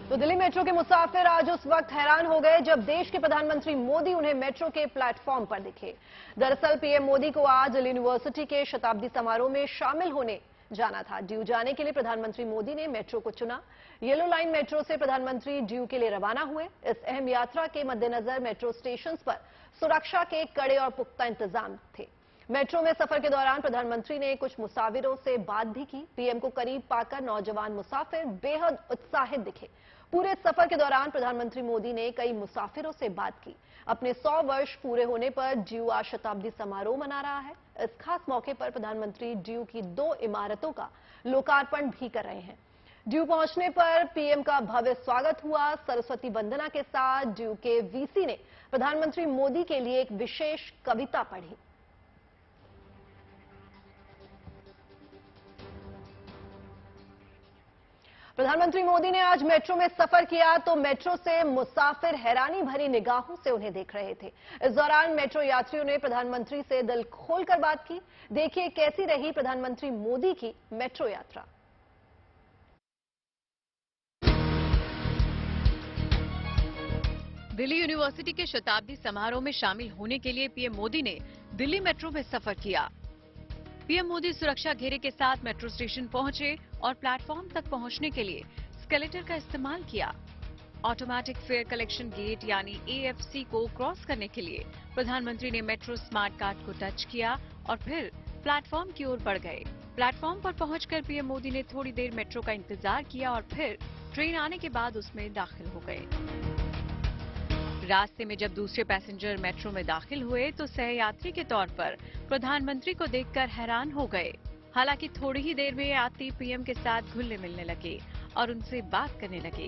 तो दिल्ली मेट्रो के मुसाफिर आज उस वक्त हैरान हो गए जब देश के प्रधानमंत्री मोदी उन्हें मेट्रो के प्लेटफॉर्म पर दिखे। दरअसल पीएम मोदी को आज दिल्ली यूनिवर्सिटी के शताब्दी समारोह में शामिल होने जाना था। ड्यू जाने के लिए प्रधानमंत्री मोदी ने मेट्रो को चुना। येलो लाइन मेट्रो से प्रधानमंत्री ड्यू के लिए रवाना हुए। इस अहम यात्रा के मद्देनजर मेट्रो स्टेशन पर सुरक्षा के कड़े और पुख्ता इंतजाम थे। मेट्रो में सफर के दौरान प्रधानमंत्री ने कुछ मुसाफिरों से बात भी की। पीएम को करीब पाकर नौजवान मुसाफिर बेहद उत्साहित दिखे। पूरे सफर के दौरान प्रधानमंत्री मोदी ने कई मुसाफिरों से बात की। अपने 100 वर्ष पूरे होने पर ड्यू आज शताब्दी समारोह मना रहा है। इस खास मौके पर प्रधानमंत्री ड्यू की 2 इमारतों का लोकार्पण भी कर रहे हैं। ड्यू पहुंचने पर पीएम का भव्य स्वागत हुआ। सरस्वती वंदना के साथ ड्यू के वीसी ने प्रधानमंत्री मोदी के लिए एक विशेष कविता पढ़ी। प्रधानमंत्री मोदी ने आज मेट्रो में सफर किया तो मेट्रो से मुसाफिर हैरानी भरी निगाहों से उन्हें देख रहे थे। इस दौरान मेट्रो यात्रियों ने प्रधानमंत्री से दिल खोलकर बात की। देखिए कैसी रही प्रधानमंत्री मोदी की मेट्रो यात्रा। दिल्ली यूनिवर्सिटी के शताब्दी समारोह में शामिल होने के लिए पीएम मोदी ने दिल्ली मेट्रो में सफर किया। पीएम मोदी सुरक्षा घेरे के साथ मेट्रो स्टेशन पहुंचे और प्लेटफॉर्म तक पहुंचने के लिए स्केलेटर का इस्तेमाल किया। ऑटोमेटिक फेयर कलेक्शन गेट यानी AFC को क्रॉस करने के लिए प्रधानमंत्री ने मेट्रो स्मार्ट कार्ड को टच किया और फिर प्लेटफॉर्म की ओर बढ़ गए। प्लेटफॉर्म पर पहुंचकर पीएम मोदी ने थोड़ी देर मेट्रो का इंतजार किया और फिर ट्रेन आने के बाद उसमें दाखिल हो गए। रास्ते में जब दूसरे पैसेंजर मेट्रो में दाखिल हुए तो सहयात्री के तौर पर प्रधानमंत्री को देखकर हैरान हो गए। हालांकि थोड़ी ही देर में यात्री पीएम के साथ घुलने मिलने लगे और उनसे बात करने लगे।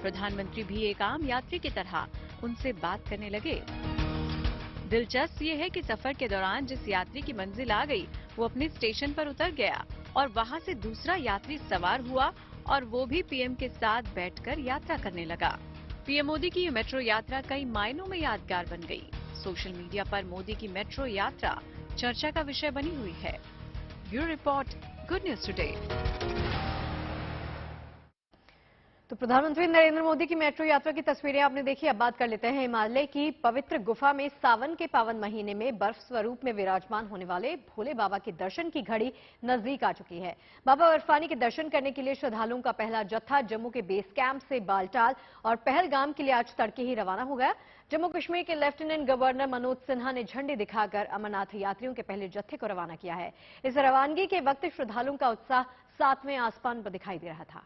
प्रधानमंत्री भी एक आम यात्री की तरह उनसे बात करने लगे। दिलचस्प ये है कि सफर के दौरान जिस यात्री की मंजिल आ गई वो अपने स्टेशन पर उतर गया और वहां से दूसरा यात्री सवार हुआ और वो भी पीएम के साथ बैठकर यात्रा करने लगा। पीएम मोदी की ये मेट्रो यात्रा कई मायनों में यादगार बन गई। सोशल मीडिया पर मोदी की मेट्रो यात्रा चर्चा का विषय बनी हुई है। Bureau report, good news today. तो प्रधानमंत्री नरेंद्र मोदी की मेट्रो यात्रा की तस्वीरें आपने देखी। अब बात कर लेते हैं हिमालय की पवित्र गुफा में सावन के पावन महीने में बर्फ स्वरूप में विराजमान होने वाले भोले बाबा के दर्शन की घड़ी नजदीक आ चुकी है। बाबा बर्फानी के दर्शन करने के लिए श्रद्धालुओं का पहला जत्था जम्मू के बेस कैंप से बालटाल और पहलगाम के लिए आज तड़के ही रवाना हो गया। जम्मू कश्मीर के लेफ्टिनेंट गवर्नर मनोज सिन्हा ने झंडी दिखाकर अमरनाथ यात्रियों के पहले जत्थे को रवाना किया है। इस रवानगी के वक्त श्रद्धालुओं का उत्साह 7वें आसमान पर दिखाई दे रहा था।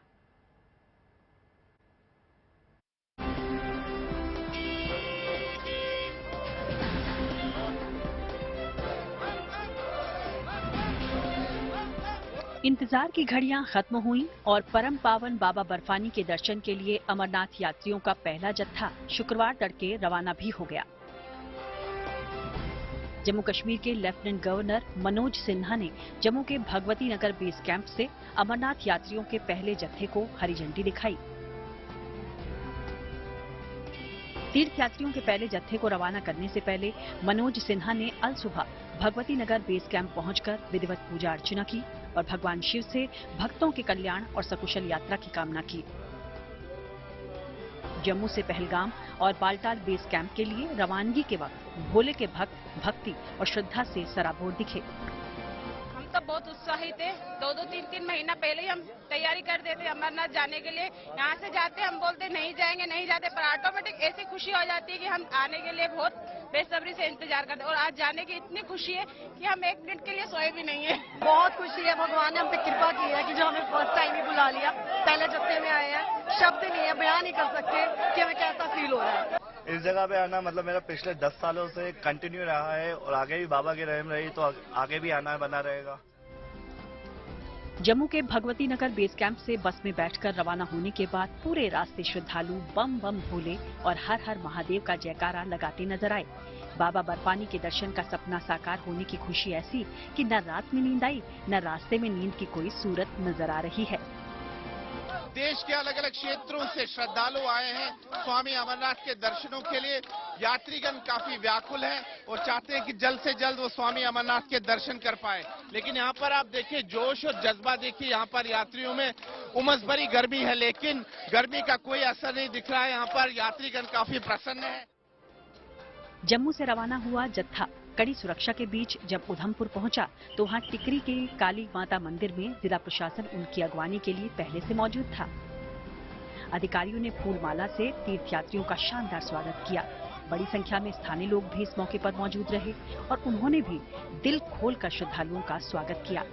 इंतजार की घड़ियां खत्म हुईं और परम पावन बाबा बर्फानी के दर्शन के लिए अमरनाथ यात्रियों का पहला जत्था शुक्रवार तड़के रवाना भी हो गया। जम्मू कश्मीर के लेफ्टिनेंट गवर्नर मनोज सिन्हा ने जम्मू के भगवती नगर बेस कैंप से अमरनाथ यात्रियों के पहले जत्थे को हरी झंडी दिखाई। तीर्थ यात्रियों के पहले जत्थे को रवाना करने से पहले मनोज सिन्हा ने अल सुबह भगवती नगर बेस कैंप पहुंचकर विधिवत पूजा अर्चना की और भगवान शिव से भक्तों के कल्याण और सकुशल यात्रा की कामना की। जम्मू से पहलगाम और बालटाल बेस कैंप के लिए रवानगी के वक्त भोले के भक्त भक्ति और श्रद्धा से सराबोर दिखे। हम तो बहुत उत्साहित थे। 2-3 महीना पहले ही हम तैयारी कर देते अमरनाथ जाने के लिए। यहाँ से जाते हम बोलते नहीं जाएंगे नहीं जाते, पर ऑटोमेटिक ऐसी खुशी हो जाती है कि हम आने के लिए बहुत बेसब्री से इंतजार करते हैं। और आज जाने की इतनी खुशी है कि हम 1 मिनट के लिए सोए भी नहीं है। बहुत खुशी है, भगवान ने हम पे कृपा की है कि जो हमें फर्स्ट टाइम ही बुला लिया, पहले जत्थे में आए हैं। शब्द नहीं है, बयान नहीं कर सकते कि हमें कैसा फील हो रहा है। इस जगह पे आना मतलब मेरा पिछले 10 सालों से कंटिन्यू रहा है और आगे भी बाबा की रहम रही तो आगे भी आना बना रहेगा। जम्मू के भगवती नगर बेस कैंप से बस में बैठकर रवाना होने के बाद पूरे रास्ते श्रद्धालु बम बम भोले और हर हर महादेव का जयकारा लगाते नजर आए। बाबा बर्फानी के दर्शन का सपना साकार होने की खुशी ऐसी कि न रात में नींद आई न रास्ते में नींद की कोई सूरत नजर आ रही है। देश के अलग अलग क्षेत्रों से श्रद्धालु आए हैं स्वामी अमरनाथ के दर्शनों के लिए। यात्रीगण काफी व्याकुल हैं और चाहते हैं कि जल्द से जल्द वो स्वामी अमरनाथ के दर्शन कर पाए। लेकिन यहाँ पर आप देखिए जोश और जज्बा देखिए, यहाँ पर यात्रियों में उमस भरी गर्मी है, लेकिन गर्मी का कोई असर नहीं दिख रहा है। यहाँ पर यात्रीगण काफी प्रसन्न है। जम्मू से रवाना हुआ जत्था कड़ी सुरक्षा के बीच जब उधमपुर पहुंचा तो वहां टिकरी के काली माता मंदिर में जिला प्रशासन उनकी अगवानी के लिए पहले से मौजूद था। अधिकारियों ने फूलमाला से तीर्थयात्रियों का शानदार स्वागत किया। बड़ी संख्या में स्थानीय लोग भी इस मौके पर मौजूद रहे और उन्होंने भी दिल खोलकर श्रद्धालुओं का स्वागत किया।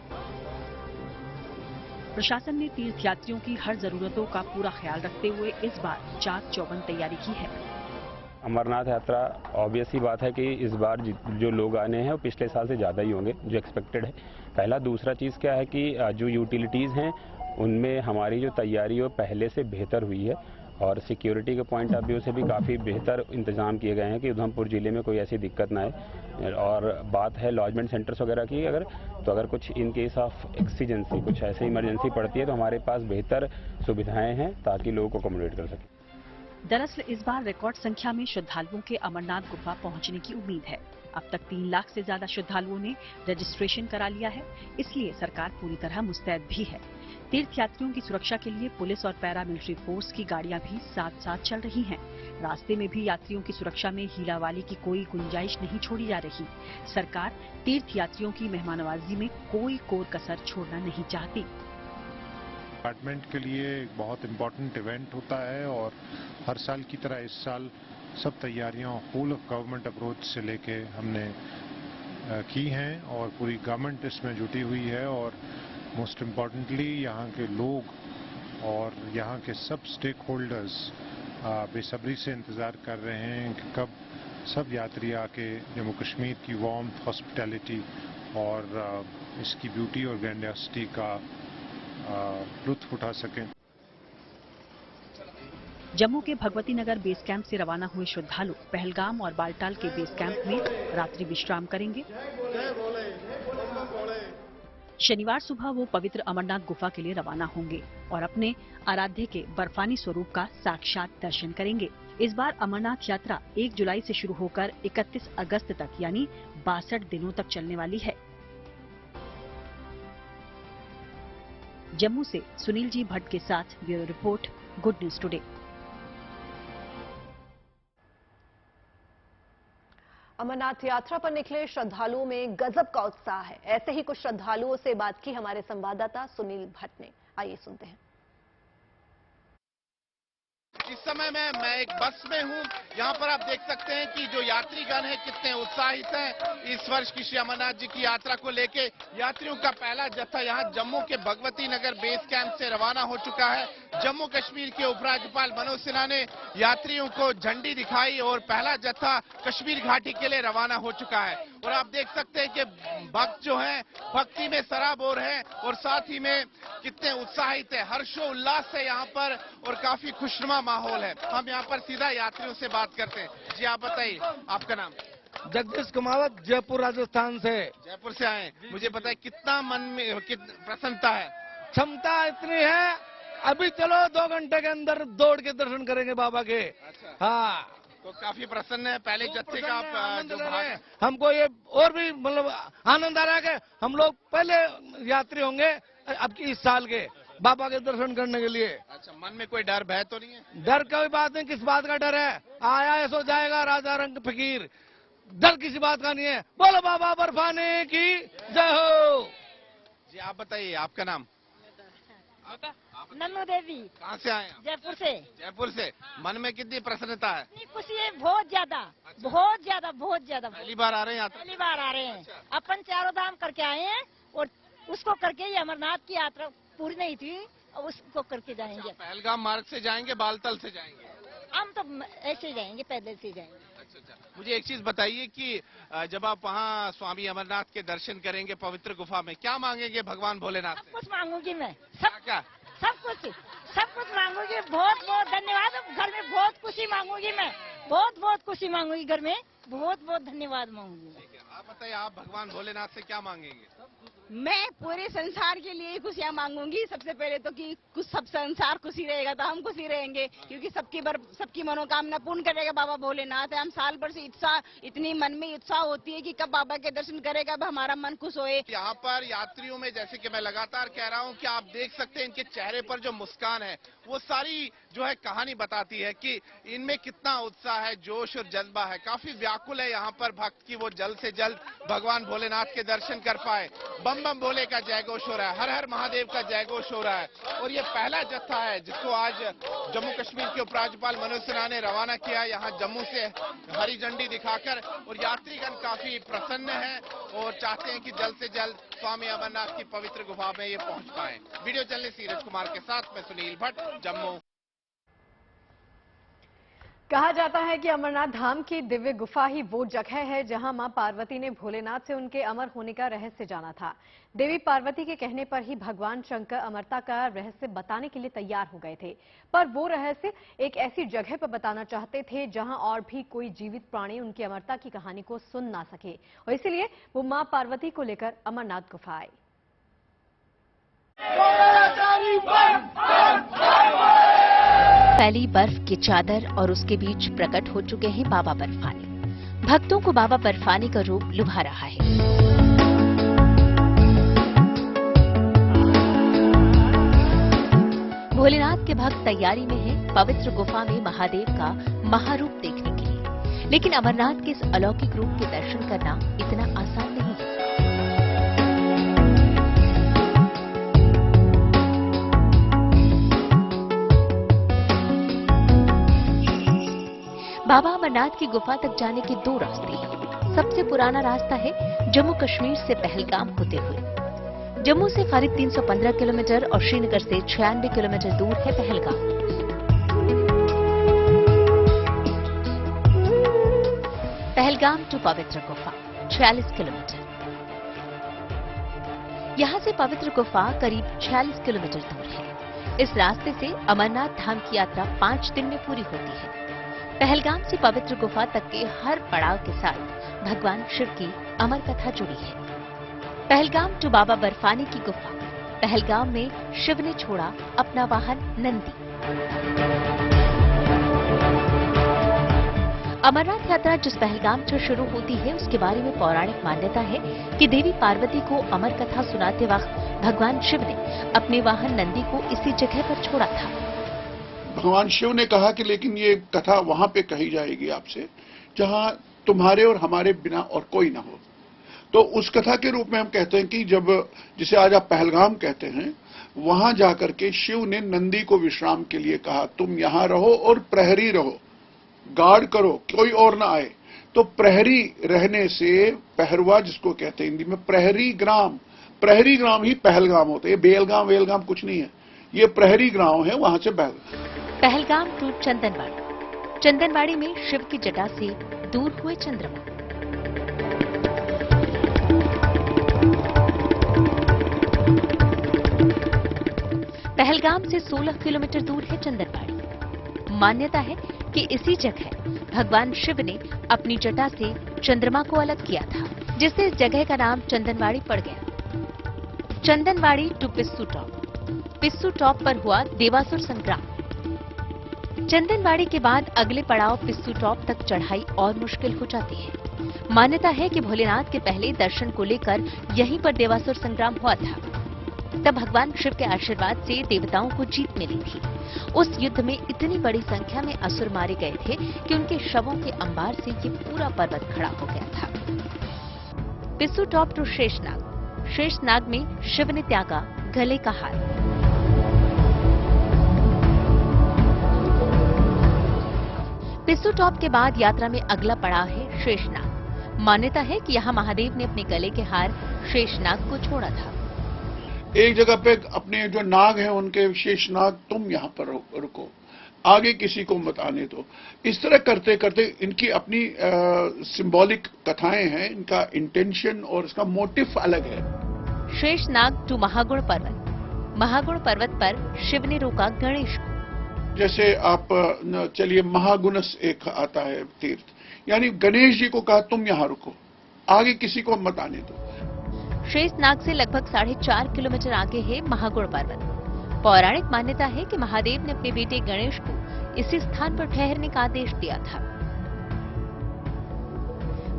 प्रशासन ने तीर्थयात्रियों की हर जरूरतों का पूरा ख्याल रखते हुए इस बार चाक चौबंद तैयारी की है। अमरनाथ यात्रा ऑब्वियस ही बात है कि इस बार जो लोग आने हैं वो पिछले साल से ज़्यादा ही होंगे, जो एक्सपेक्टेड है। पहला। दूसरा चीज़ क्या है कि जो यूटिलिटीज़ हैं उनमें हमारी जो तैयारी है पहले से बेहतर हुई है और सिक्योरिटी के पॉइंट ऑफ व्यू से भी काफ़ी बेहतर इंतजाम किए गए हैं कि उधमपुर ज़िले में कोई ऐसी दिक्कत ना आए। और बात है लॉजमेंट सेंटर्स वगैरह की, अगर कुछ इन केस ऑफ एक्सीजेंसी कुछ ऐसे इमरजेंसी पड़ती है तो हमारे पास बेहतर सुविधाएँ हैं ताकि लोगों को अकोमोडेट कर सकें। दरअसल इस बार रिकॉर्ड संख्या में श्रद्धालुओं के अमरनाथ गुफा पहुंचने की उम्मीद है। अब तक 3 लाख से ज्यादा श्रद्धालुओं ने रजिस्ट्रेशन करा लिया है, इसलिए सरकार पूरी तरह मुस्तैद भी है। तीर्थयात्रियों की सुरक्षा के लिए पुलिस और पैरामिलिट्री फोर्स की गाड़ियां भी साथ साथ चल रही हैं। रास्ते में भी यात्रियों की सुरक्षा में हीलावाली की कोई गुंजाइश नहीं छोड़ी जा रही। सरकार तीर्थयात्रियों की मेहमाननवाजी में कोई कोर कसर छोड़ना नहीं चाहती। डिपार्टमेंट के लिए एक बहुत इम्पोर्टेंट इवेंट होता है और हर साल की तरह इस साल सब तैयारियां फुल ऑफ गवर्नमेंट अप्रोच से लेके हमने की हैं और पूरी गवर्नमेंट इसमें जुटी हुई है। और मोस्ट इम्पॉर्टेंटली यहाँ के लोग और यहाँ के सब स्टेक होल्डर्स बेसब्री से इंतज़ार कर रहे हैं कि कब सब यात्री आके जम्मू कश्मीर की वार्मथ, हॉस्पिटैलिटी और इसकी ब्यूटी और ग्रैंडियोसिटी का लुत्फ उठा सकें। जम्मू के भगवती नगर बेस कैंप से रवाना हुए श्रद्धालु पहलगाम और बालटाल के बेस कैंप में रात्रि विश्राम करेंगे। शनिवार सुबह वो पवित्र अमरनाथ गुफा के लिए रवाना होंगे और अपने आराध्य के बर्फानी स्वरूप का साक्षात दर्शन करेंगे। इस बार अमरनाथ यात्रा 1 जुलाई से शुरू होकर 31 अगस्त तक यानी 62 दिनों तक चलने वाली है। जम्मू से सुनील जी भट्ट के साथ bureau report, good news today. Amarnath यात्रा पर निकले श्रद्धालुओं में गजब का उत्साह है। ऐसे ही कुछ श्रद्धालुओं से बात की हमारे संवाददाता सुनील भट्ट ने। आइए सुनते हैं। इस समय मैं एक बस में हूं। यहाँ पर आप देख सकते हैं कि जो यात्रीगण हैं कितने उत्साहित हैं इस वर्ष की श्री अमरनाथ जी की यात्रा को लेके। यात्रियों का पहला जत्था यहाँ जम्मू के भगवती नगर बेस कैंप से रवाना हो चुका है। जम्मू कश्मीर के उपराज्यपाल मनोज सिन्हा ने यात्रियों को झंडी दिखाई और पहला जत्था कश्मीर घाटी के लिए रवाना हो चुका है। और आप देख सकते हैं कि भक्त जो हैं भक्ति में सराबोर हैं और साथ ही में कितने उत्साहित है, हर्षोल्लास है यहाँ पर और काफी खुशनुमा माहौल है। हम यहाँ पर सीधा यात्रियों से बात करते हैं। जी आप बताइए, आपका नाम? जगदीश कुमावत, जयपुर राजस्थान से। जयपुर से आए, मुझे बताइए कितना मन में प्रसन्नता है? क्षमता इतनी है, अभी चलो 2 घंटे के अंदर दौड़ के दर्शन करेंगे बाबा के। अच्छा। हाँ, तो काफी प्रसन्न है। पहले जत्थे का आप जो भाग, हमको ये और भी मतलब आनंद आ रहा है कि हम लोग पहले यात्री होंगे अब की इस साल के बाबा के दर्शन करने के लिए। अच्छा, मन में कोई डर भय तो नहीं है? डर कोई बात नहीं, किस बात का डर है? आया है सो जाएगा, राजा रंग फकीर। डर किसी बात का नहीं है। बोलो बाबा बर्फाने की जय हो। जी आप बताइए, आपका नाम? नन्नू देवी। कहाँ से आए? जयपुर से। जयपुर से। मन में कितनी प्रसन्नता है? खुशी है बहुत ज्यादा। अच्छा। बहुत ज्यादा बहुत ज्यादा। पहली बार आ रहे हैं? पहली बार आ रहे हैं। अच्छा। अपन चारों धाम करके आए हैं और उसको करके ही अमरनाथ की यात्रा पूरी नहीं थी और उसको करके जाएंगे। अच्छा, पहलगाम मार्ग से जाएंगे, बालतल से जाएंगे? हम तो ऐसे ही जाएंगे, पैदल से जाएंगे। अच्छा, मुझे एक चीज बताइए कि जब आप वहाँ स्वामी अमरनाथ के दर्शन करेंगे पवित्र गुफा में, क्या मांगेंगे भगवान भोलेनाथ से? सब कुछ मांगूंगी मैं। क्या? सब कुछ मांगूंगी। बहुत बहुत धन्यवाद। घर में बहुत खुशी मांगूंगी मैं। बहुत खुशी मांगूंगी घर में। बहुत धन्यवाद मांगूंगी। आप बताइए, आप भगवान भोलेनाथ से क्या मांगेंगे? मैं पूरे संसार के लिए खुशियाँ मांगूंगी। सबसे पहले तो कि कुछ सब संसार खुशी रहेगा तो हम खुशी रहेंगे, क्योंकि सबकी मनोकामना पूर्ण करेगा बाबा भोलेनाथ। हम साल भर से इतनी मन में उत्साह होती है कि कब बाबा के दर्शन करेगा, अब हमारा मन खुश होए। यहाँ पर यात्रियों में, जैसे कि मैं लगातार कह रहा हूँ कि आप देख सकते हैं इनके चेहरे पर जो मुस्कान है वो सारी जो है कहानी बताती है कि इनमें कितना उत्साह है, जोश और जज्बा है। काफी व्याकुल है यहाँ पर भक्त की वो जल्द से जल्द भगवान भोलेनाथ के दर्शन कर पाए। बम बम भोले का जयघोष हो रहा है, हर हर महादेव का जयघोष हो रहा है। और ये पहला जत्था है जिसको आज जम्मू कश्मीर के उपराज्यपाल मनोज सिन्हा ने रवाना किया यहाँ जम्मू से हरी झंडी दिखाकर। और यात्रीगण काफी प्रसन्न है और चाहते हैं कि जल्द से जल्द स्वामी अमरनाथ की पवित्र गुफा में ये पहुंच पाए। वीडियो जर्नलिस्ट सीरज कुमार के साथ मैं सुनील भट्ट, जम्मू। कहा जाता है कि अमरनाथ धाम की दिव्य गुफा ही वो जगह है जहां मां पार्वती ने भोलेनाथ से उनके अमर होने का रहस्य जाना था। देवी पार्वती के कहने पर ही भगवान शंकर अमरता का रहस्य बताने के लिए तैयार हो गए थे, पर वो रहस्य एक ऐसी जगह पर बताना चाहते थे जहां और भी कोई जीवित प्राणी उनकी अमरता की कहानी को सुन ना सके, और इसीलिए वो मां पार्वती को लेकर अमरनाथ गुफा आए। फैली बर्फ की चादर और उसके बीच प्रकट हो चुके हैं बाबा बर्फानी। भक्तों को बाबा बर्फानी का रूप लुभा रहा है। भोलेनाथ के भक्त तैयारी में हैं पवित्र गुफा में महादेव का महारूप देखने के लिए, लेकिन अमरनाथ के इस अलौकिक रूप के दर्शन करना इतना आसान नहीं है। बाबा अमरनाथ की गुफा तक जाने के दो रास्ते हैं। सबसे पुराना रास्ता है जम्मू कश्मीर से पहलगाम होते हुए। जम्मू से करीब 315 किलोमीटर और श्रीनगर से 96 किलोमीटर दूर है पहलगाम। पहलगाम टू पवित्र गुफा 46 किलोमीटर। यहां से पवित्र गुफा करीब 46 किलोमीटर दूर है। इस रास्ते से अमरनाथ धाम की यात्रा 5 दिन में पूरी होती है। पहलगाम से पवित्र गुफा तक के हर पड़ाव के साथ भगवान शिव की अमर कथा जुड़ी है। पहलगाम टू बाबा बर्फानी की गुफा। पहलगाम में शिव ने छोड़ा अपना वाहन नंदी। अमरनाथ यात्रा जिस पहलगाम से शुरू होती है उसके बारे में पौराणिक मान्यता है कि देवी पार्वती को अमर कथा सुनाते वक्त भगवान शिव ने अपने वाहन नंदी को इसी जगह पर छोड़ा था। भगवान शिव ने कहा कि लेकिन ये कथा वहां पे कही जाएगी आपसे जहां तुम्हारे और हमारे बिना और कोई ना हो। तो उस कथा के रूप में हम कहते हैं कि जब जिसे आज आप पहलगाम कहते हैं, वहां जाकर के शिव ने नंदी को विश्राम के लिए कहा, तुम यहां रहो और प्रहरी रहो, गार्ड करो, कोई और ना आए। तो प्रहरी रहने से पहरवा जिसको कहते हैं हिंदी में प्रहरी ग्राम ही पहलगाम होते हैं। बेलगाम वेलगाम कुछ नहीं है, ये प्रहरी गांव है, वहां से पहलगाम टू चंदनवाड़ी। चंदनवाड़ी में शिव की जटा से दूर हुए चंद्रमा। पहलगाम से 16 किलोमीटर दूर है चंदनवाड़ी। मान्यता है कि इसी जगह भगवान शिव ने अपनी जटा से चंद्रमा को अलग किया था, जिससे इस जगह का नाम चंदनवाड़ी पड़ गया। चंदनवाड़ी टू पिस्सू टॉप। पिस्सू टॉप पर हुआ देवासुर संग्राम। चंदनवाड़ी के बाद अगले पड़ाव पिस्सू टॉप तक चढ़ाई और मुश्किल हो जाती है। मान्यता है कि भोलेनाथ के पहले दर्शन को लेकर यहीं पर देवासुर संग्राम हुआ था। तब भगवान शिव के आशीर्वाद से देवताओं को जीत मिली थी। उस युद्ध में इतनी बड़ी संख्या में असुर मारे गए थे कि उनके शवों के अंबार से ये पूरा पर्वत खड़ा हो गया था। पिस्सू टॉप टू शेषनाग। शेषनाग में शिव ने त्यागा गले का हार। पिस्सू टॉप के बाद यात्रा में अगला पड़ाव है शेषनाग। मान्यता है कि यहाँ महादेव ने अपने गले के हार शेषनाग को छोड़ा था। एक जगह पे अपने जो नाग हैं उनके शेषनाग, तुम यहाँ पर रुको, आगे किसी को मत आने दो। इस तरह करते करते इनकी अपनी सिंबॉलिक कथाएं हैं, इनका इंटेंशन और इसका मोटिव अलग है। शेषनाग टू महागुण पर्वत। महागुण पर्वत पर शिव ने रोका गणेश को। जैसे आप चलिए महागुणस एक आता है तीर्थ, यानी गणेश जी को कहा तुम यहाँ रुको, आगे किसी को मत आने दो। शेषनाग से लगभग 4.5 किलोमीटर आगे है महागुण पर्वत। पौराणिक मान्यता है कि महादेव ने अपने बेटे गणेश को इसी स्थान पर ठहरने का आदेश दिया था।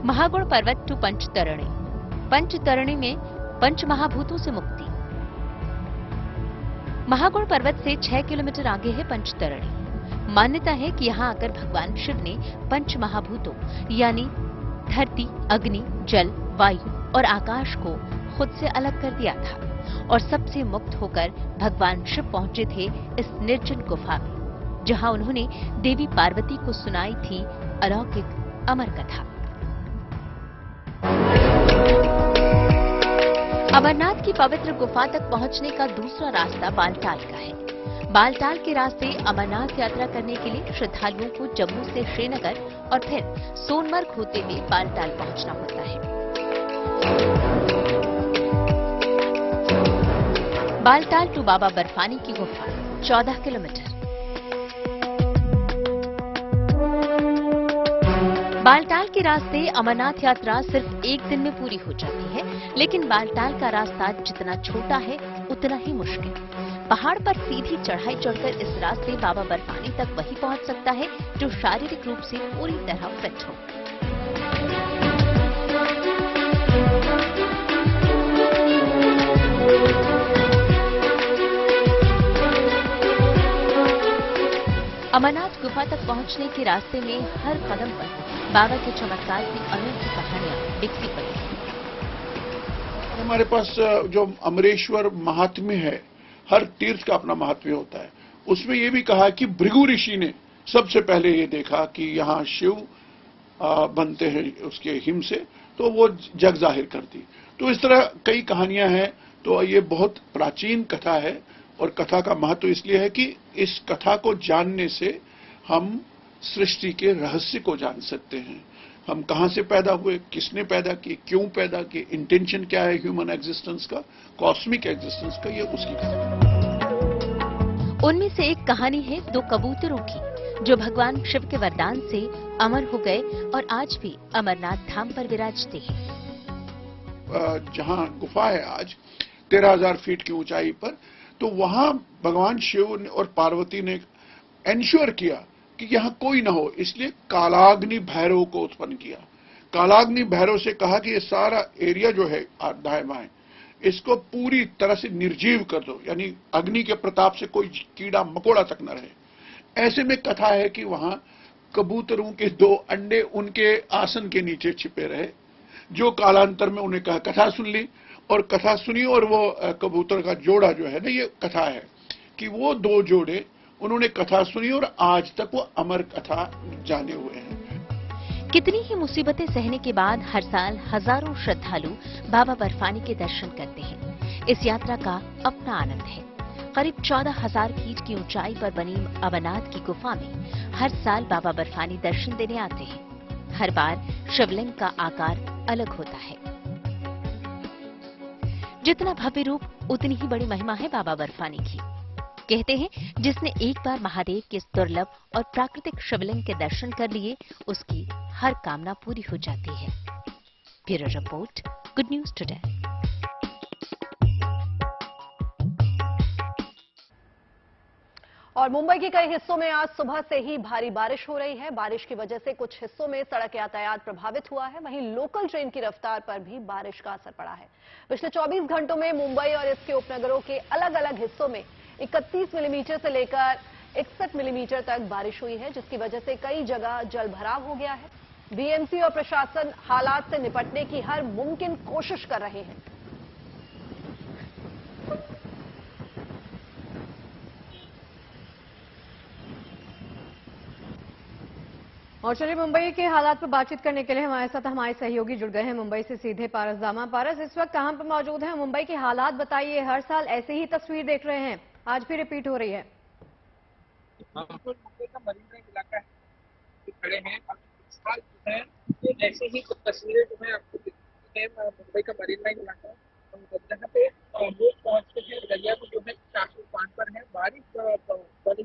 महागुण पर्वत टू पंचतरणी। पंचतरणी में पंच महाभूतों से मुक्ति। महागुण पर्वत से 6 किलोमीटर आगे है पंचतरणी। मान्यता है कि यहाँ आकर भगवान शिव ने पंच महाभूतों यानी धरती, अग्नि, जल, वायु और आकाश को खुद से अलग कर दिया था और सबसे मुक्त होकर भगवान शिव पहुंचे थे इस निर्जन गुफा में, जहां उन्होंने देवी पार्वती को सुनाई थी अलौकिक अमर कथा। अमरनाथ की पवित्र गुफा तक पहुंचने का दूसरा रास्ता बालटाल का है। बालटाल के रास्ते अमरनाथ यात्रा करने के लिए श्रद्धालुओं को जम्मू से श्रीनगर और फिर सोनमर्ग होते हुए बालटाल पहुंचना होता है। बालटाल टू बाबा बर्फानी की गुफा 14 किलोमीटर। बालटाल के रास्ते अमरनाथ यात्रा सिर्फ एक दिन में पूरी हो जाती है, लेकिन बालटाल का रास्ता जितना छोटा है उतना ही मुश्किल। पहाड़ पर सीधी चढ़ाई चढ़कर इस रास्ते बाबा बर्फानी तक वही पहुंच सकता है जो शारीरिक रूप से पूरी तरह फिट हो। अमरनाथ गुफा तक पहुंचने के रास्ते में हर कदम पर बाबा के चमत्कार की अनोखी कहानियां बिखरी पड़ी हैं। हमारे पास जो अमरेश्वर महात्म्य है, हर तीर्थ का अपना महात्म्य होता है। उसमें ये भी कहा कि भृगु ऋषि ने सबसे पहले ये देखा कि यहाँ शिव बनते हैं उसके हिम से, तो वो जग जाहिर कर दी। तो इस तरह कई कहानियां हैं। तो ये बहुत प्राचीन कथा है और कथा का महत्व इसलिए है कि इस कथा को जानने से हम सृष्टि के रहस्य को जान सकते हैं। हम कहां से पैदा हुए, किसने पैदा किए, क्यों पैदा किए, इंटेंशन क्या है ह्यूमन एग्जिस्टेंस का, कॉस्मिक एग्जिस्टेंस का, ये उसकी कथा। उनमें से एक कहानी है 2 कबूतरों की, जो भगवान शिव के वरदान से अमर हो गए और आज भी अमरनाथ धाम पर विराजते हैं। जहां गुफा है आज 13,000 फीट की ऊंचाई पर, तो वहां भगवान शिव और पार्वती ने एंश्योर किया कि यहां कोई ना हो, इसलिए कालाग्नि भैरव को उत्पन्न किया। कालाग्नि भैरव से कहा कि ये सारा एरिया जो है दाएं बाएं, इसको पूरी तरह से निर्जीव कर दो, यानी अग्नि के प्रताप से कोई कीड़ा मकोड़ा तक न रहे। ऐसे में कथा है कि वहां कबूतरों के 2 अंडे उनके आसन के नीचे छिपे रहे, जो कालांतर में उन्हें कहा, कथा सुन ली और कथा सुनी, और वो कबूतर का जोड़ा जो है ना, ये कथा है कि वो 2 जोड़े उन्होंने कथा सुनी और आज तक वो अमर कथा जाने हुए हैं। कितनी ही मुसीबतें सहने के बाद हर साल हजारों श्रद्धालु बाबा बर्फानी के दर्शन करते हैं। इस यात्रा का अपना आनंद है। करीब 14,000 फीट की ऊंचाई पर बनी अमरनाथ की गुफा में हर साल बाबा बर्फानी दर्शन देने आते हैं। हर बार शिवलिंग का आकार अलग होता है। जितना भव्य रूप उतनी ही बड़ी महिमा है बाबा बर्फानी की। कहते हैं जिसने एक बार महादेव के इस दुर्लभ और प्राकृतिक शिवलिंग के दर्शन कर लिए, उसकी हर कामना पूरी हो जाती है। Bureau report, good news today. और मुंबई के कई हिस्सों में आज सुबह से ही भारी बारिश हो रही है। बारिश की वजह से कुछ हिस्सों में सड़क यातायात प्रभावित हुआ है। वहीं लोकल ट्रेन की रफ्तार पर भी बारिश का असर पड़ा है। पिछले 24 घंटों में मुंबई और इसके उपनगरों के अलग अलग हिस्सों में 31 मिलीमीटर से लेकर 61 मिलीमीटर तक बारिश हुई है, जिसकी वजह से कई जगह जलभराव हो गया है। बीएमसी और प्रशासन हालात से निपटने की हर मुमकिन कोशिश कर रहे हैं। और चलिए मुंबई के हालात पर बातचीत करने के लिए हमारे साथ हमारे सहयोगी जुड़ गए हैं मुंबई से सीधे पारस दामा। पारस, इस वक्त कहां पर मौजूद है? मुंबई के हालात बताइए। हर साल ऐसे ही तस्वीर देख रहे हैं, आज भी रिपीट हो रही है। मुंबई का मरीन ड्राइव इलाका है, खड़े हैं इस साल जो है ऐसे ही कुछ तस्वीरें जो है आपको दिखती है। मुंबई का मरीन ड्राइव इलाका है, जहाँ पे लोग पहुंचते हैं दरिया को जो है काफी उफान पर है। बारिश बड़ी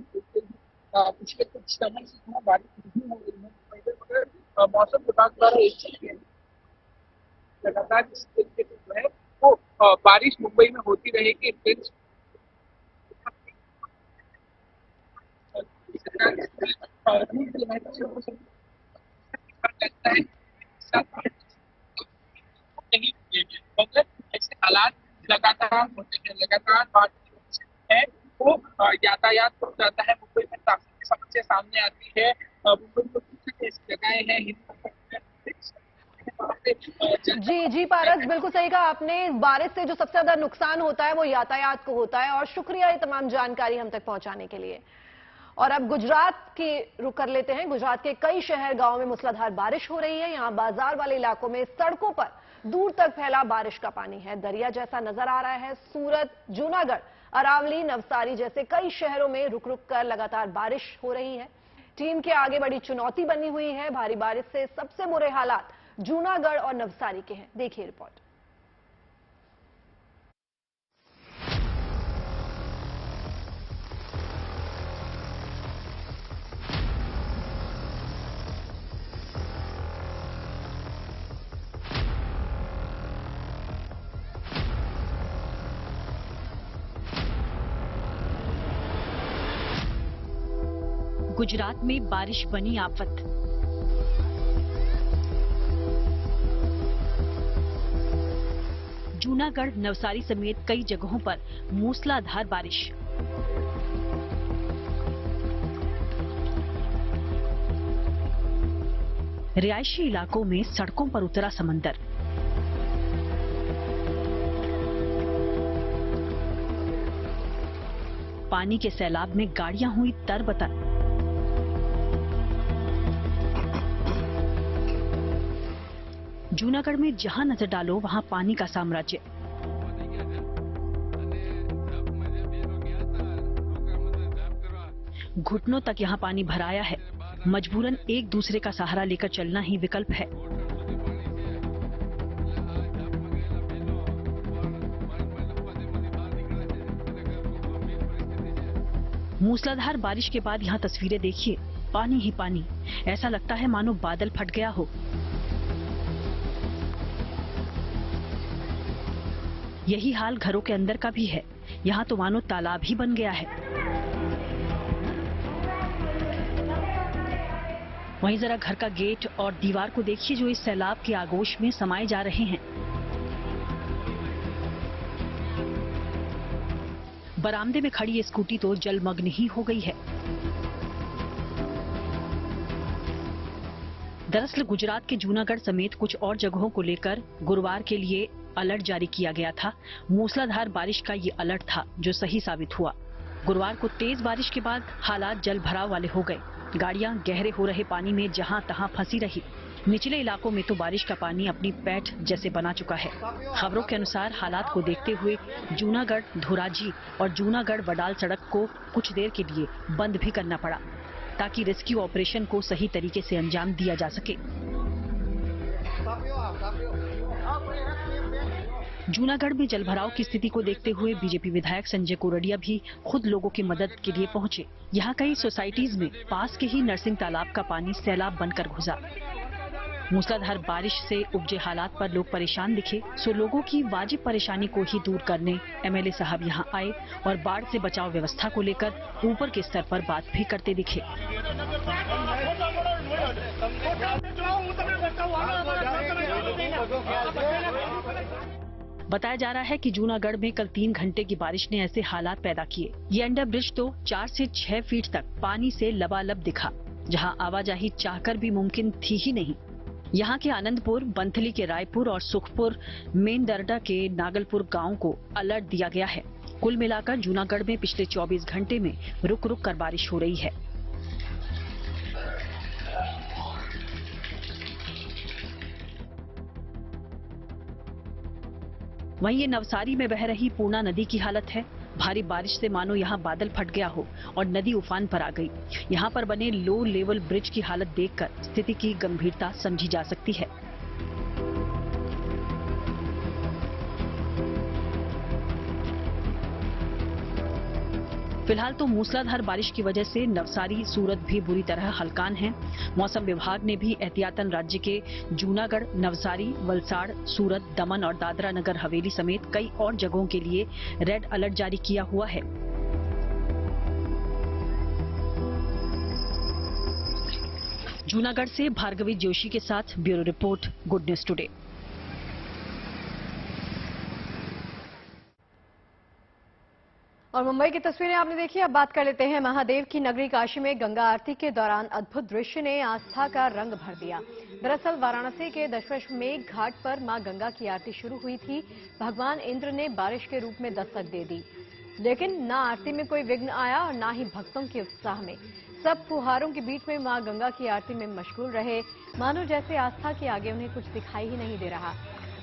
पिछले कुछ समय से थोड़ा बारिश नहीं हो रही है, मगर मौसम विभाग द्वारा एक चीज लगातार इस तरीके से जो है वो बारिश मुंबई में होती रहेगी। इंटेंस मगर ऐसे हालात लगातार होते हैं, लगातार बारिश है वो यातायात हो जाता है। मुंबई में काफी समस्या सामने आती है। मुंबई में कुछ ऐसी जगहें हैं जी पारस, बिल्कुल सही कहा आपने। बारिश से जो सबसे ज्यादा नुकसान होता है वो यातायात को होता है। और शुक्रिया ये तमाम जानकारी हम तक पहुंचाने के लिए। और अब गुजरात की रुख कर लेते हैं। गुजरात के कई शहर गांव में मूसलाधार बारिश हो रही है। यहां बाजार वाले इलाकों में सड़कों पर दूर तक फैला बारिश का पानी है, दरिया जैसा नजर आ रहा है। सूरत, जूनागढ़, अरावली, नवसारी जैसे कई शहरों में रुक रुक कर लगातार बारिश हो रही है। टीम के आगे बड़ी चुनौती बनी हुई है। भारी बारिश से सबसे बुरे हालात जूनागढ़ और नवसारी के हैं। देखिए रिपोर्ट। गुजरात में बारिश बनी आफत। जूनागढ़, नवसारी समेत कई जगहों पर मूसलाधार बारिश। रिहायशी इलाकों में सड़कों पर उतरा समंदर। पानी के सैलाब में गाड़ियां हुई तरबतर। जूनागढ़ में जहां नजर डालो वहां पानी का साम्राज्य। घुटनों तक यहां पानी भराया है। मजबूरन एक दूसरे का सहारा लेकर चलना ही विकल्प है। मूसलाधार बारिश के बाद यहां तस्वीरें देखिए, पानी ही पानी। ऐसा लगता है मानो बादल फट गया हो। यही हाल घरों के अंदर का भी है। यहाँ तो मानो तालाब ही बन गया है। वहीं जरा घर का गेट और दीवार को देखिए जो इस सैलाब के आगोश में समाये जा रहे हैं। बरामदे में खड़ी ये स्कूटी तो जलमग्न ही हो गई है। दरअसल गुजरात के जूनागढ़ समेत कुछ और जगहों को लेकर गुरुवार के लिए अलर्ट जारी किया गया था। मूसलाधार बारिश का ये अलर्ट था जो सही साबित हुआ। गुरुवार को तेज बारिश के बाद हालात जल भराव वाले हो गए। गाड़ियां गहरे हो रहे पानी में जहां तहां फंसी रही। निचले इलाकों में तो बारिश का पानी अपनी पैठ जैसे बना चुका है। खबरों के अनुसार हालात को देखते हुए जूनागढ़, धोराजी और जूनागढ़ वडाल सड़क को कुछ देर के लिए बंद भी करना पड़ा ताकि रेस्क्यू ऑपरेशन को सही तरीके से अंजाम दिया जा सके। जूनागढ़ में जलभराव की स्थिति को देखते हुए बीजेपी विधायक संजय कोरडिया भी खुद लोगों की मदद के लिए पहुंचे। यहाँ कई सोसाइटीज में पास के ही नरसिंह तालाब का पानी सैलाब बनकर घुसा। मूसलाधार बारिश से उपजे हालात पर लोग परेशान दिखे, सो लोगों की वाजिब परेशानी को ही दूर करने एमएलए साहब यहां आए और बाढ़ से बचाव व्यवस्था को लेकर ऊपर के स्तर पर बात भी करते दिखे। बताया जा रहा है कि जूनागढ़ में कल 3 घंटे की बारिश ने ऐसे हालात पैदा किए। ये अंडर ब्रिज तो 4 से 6 फीट तक पानी से लबालब दिखा, जहां आवाजाही चाहकर भी मुमकिन थी ही नहीं। यहाँ के आनंदपुर, बंथली के रायपुर और सुखपुर, मेन दरडा के नागलपुर गांव को अलर्ट दिया गया है। कुल मिलाकर जूनागढ़ में पिछले 24 घंटे में रुक रुक कर बारिश हो रही है। वहीं ये नवसारी में बह रही पूर्णा नदी की हालत है। भारी बारिश से मानो यहाँ बादल फट गया हो और नदी उफान पर आ गई। यहाँ पर बने लो लेवल ब्रिज की हालत देखकर स्थिति की गंभीरता समझी जा सकती है। फिलहाल तो मूसलाधार बारिश की वजह से नवसारी, सूरत भी बुरी तरह हलकान हैं। मौसम विभाग ने भी एहतियातन राज्य के जूनागढ़, नवसारी, वलसाड़, सूरत, दमन और दादरा नगर हवेली समेत कई और जगहों के लिए रेड अलर्ट जारी किया हुआ है। जूनागढ़ से भार्गवी जोशी के साथ bureau report, good news today. और मुंबई की तस्वीरें आपने देखी। अब बात कर लेते हैं महादेव की नगरी काशी में गंगा आरती के दौरान अद्भुत दृश्य ने आस्था का रंग भर दिया। दरअसल वाराणसी के दशाश्वमेध घाट पर मां गंगा की आरती शुरू हुई थी। भगवान इंद्र ने बारिश के रूप में दस्तक दे दी, लेकिन ना आरती में कोई विघ्न आया और ना ही भक्तों के उत्साह में। सब फुहारों के बीच में मां गंगा की आरती में मशगूल रहे, मानो जैसे आस्था के आगे उन्हें कुछ दिखाई ही नहीं दे रहा।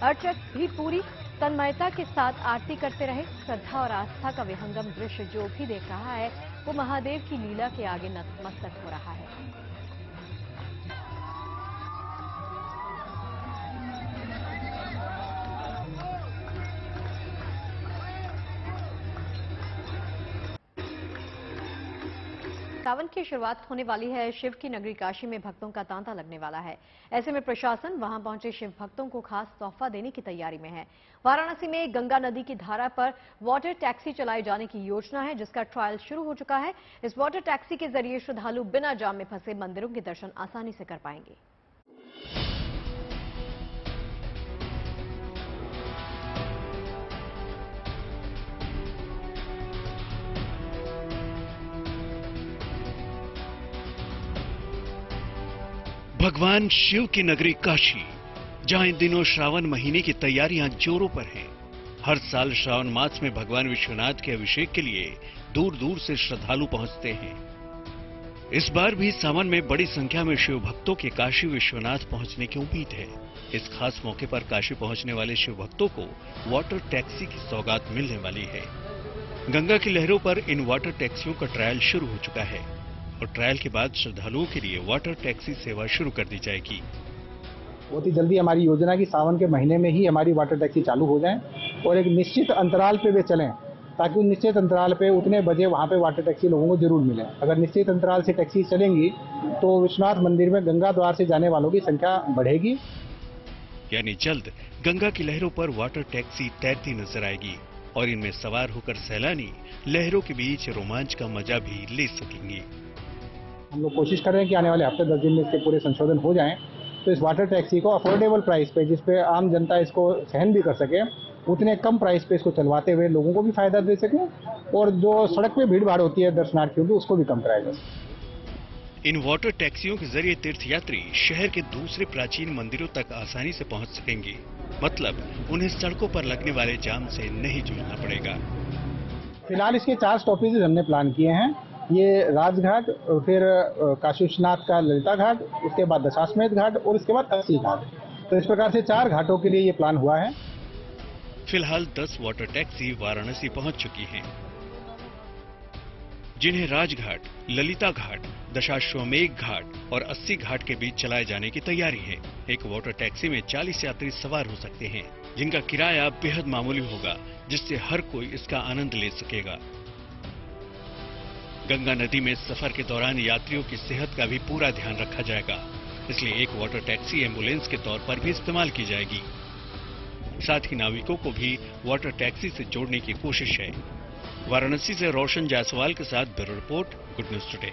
अर्चक भी पूरी तन्मयता के साथ आरती करते रहे। श्रद्धा और आस्था का विहंगम दृश्य जो भी देख रहा है वो महादेव की लीला के आगे नतमस्तक हो रहा है। सावन की शुरुआत होने वाली है। शिव की नगरी काशी में भक्तों का तांता लगने वाला है। ऐसे में प्रशासन वहां पहुंचे शिव भक्तों को खास तोहफा देने की तैयारी में है। वाराणसी में गंगा नदी की धारा पर वाटर टैक्सी चलाए जाने की योजना है, जिसका ट्रायल शुरू हो चुका है। इस वाटर टैक्सी के जरिए श्रद्धालु बिना जाम में फंसे मंदिरों के दर्शन आसानी से कर पाएंगे। भगवान शिव की नगरी काशी, जहां इन दिनों श्रावण महीने की तैयारियां जोरों पर हैं। हर साल श्रावण मास में भगवान विश्वनाथ के अभिषेक के लिए दूर दूर से श्रद्धालु पहुंचते हैं। इस बार भी सावन में बड़ी संख्या में शिव भक्तों के काशी विश्वनाथ पहुंचने की उम्मीद है। इस खास मौके पर काशी पहुंचने वाले शिव भक्तों को वाटर टैक्सी की सौगात मिलने वाली है। गंगा की लहरों पर इन वाटर टैक्सियों का ट्रायल शुरू हो चुका है और ट्रायल के बाद श्रद्धालुओं के लिए वाटर टैक्सी सेवा शुरू कर दी जाएगी। बहुत ही जल्दी हमारी योजना की सावन के महीने में ही हमारी वाटर टैक्सी चालू हो जाए और एक निश्चित अंतराल पे वे चलें, ताकि उन निश्चित अंतराल पे उतने बजे वहाँ पे वाटर टैक्सी लोगों को जरूर मिले। अगर निश्चित अंतराल से टैक्सी चलेंगी तो विश्वनाथ मंदिर में गंगा द्वार से जाने वालों की संख्या बढ़ेगी। यानी जल्द गंगा की लहरों पर वाटर टैक्सी तैरती नजर आएगी और इनमें सवार होकर सैलानी लहरों के बीच रोमांच का मजा भी ले सकेंगे। हम लोग कोशिश कर रहे हैं कि आने वाले हफ्ते 10 दिन में इसके पूरे संशोधन हो जाएं, तो इस वाटर टैक्सी को अफोर्डेबल प्राइस पे, जिस पे आम जनता इसको सहन भी कर सके, उतने कम प्राइस पे इसको चलवाते हुए लोगों को भी फायदा दे सके और जो सड़क पे भीड़ भाड़ होती है दर्शनार्थियों की, उसको भी कम कराया जाए। इन वाटर टैक्सियों के जरिए तीर्थयात्री शहर के दूसरे प्राचीन मंदिरों तक आसानी से पहुंच सकेंगे। मतलब उन्हें सड़कों पर लगने वाले जाम से नहीं जूझना पड़ेगा। फिलहाल इसके 4 स्टॉपेज हमने प्लान किए हैं। ये राजघाट, फिर काशी विश्वनाथ का ललिता घाट, उसके बाद दशाश्वमेध घाट और उसके बाद अस्सी घाट। तो इस प्रकार से 4 घाटों के लिए ये प्लान हुआ है। फिलहाल 10 वाटर टैक्सी वाराणसी पहुंच चुकी हैं, जिन्हें राजघाट, ललिता घाट, दशाश्वमेध घाट और 80 घाट के बीच चलाए जाने की तैयारी है। एक वाटर टैक्सी में 40 यात्री सवार हो सकते हैं, जिनका किराया बेहद मामूली होगा, जिससे हर कोई इसका आनंद ले सकेगा। गंगा नदी में सफर के दौरान यात्रियों की सेहत का भी पूरा ध्यान रखा जाएगा, इसलिए एक वाटर टैक्सी एम्बुलेंस के तौर पर भी इस्तेमाल की जाएगी। साथ ही नाविकों को भी वाटर टैक्सी से जोड़ने की कोशिश है। वाराणसी से रोशन जायसवाल के साथ bureau report, good news today.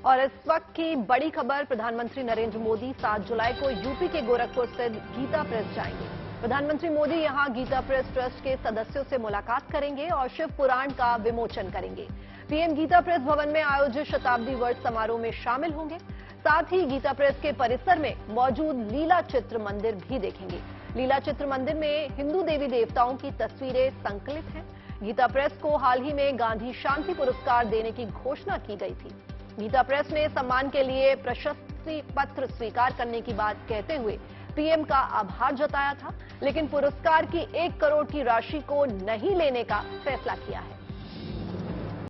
और इस वक्त की बड़ी खबर, प्रधानमंत्री नरेंद्र मोदी 7 जुलाई को यूपी के गोरखपुर से गीता प्रेस जाएंगे। प्रधानमंत्री मोदी यहां गीता प्रेस ट्रस्ट के सदस्यों से मुलाकात करेंगे और शिव पुराण का विमोचन करेंगे। पीएम गीता प्रेस भवन में आयोजित शताब्दी वर्ष समारोह में शामिल होंगे। साथ ही गीता प्रेस के परिसर में मौजूद लीला चित्र मंदिर भी देखेंगे। लीला चित्र मंदिर में हिंदू देवी देवताओं की तस्वीरें संकलित हैं। गीता प्रेस को हाल ही में गांधी शांति पुरस्कार देने की घोषणा की गई थी। गीता प्रेस ने सम्मान के लिए प्रशस्ति पत्र स्वीकार करने की बात कहते हुए पीएम का आभार जताया था, लेकिन पुरस्कार की 1 करोड़ की राशि को नहीं लेने का फैसला किया है।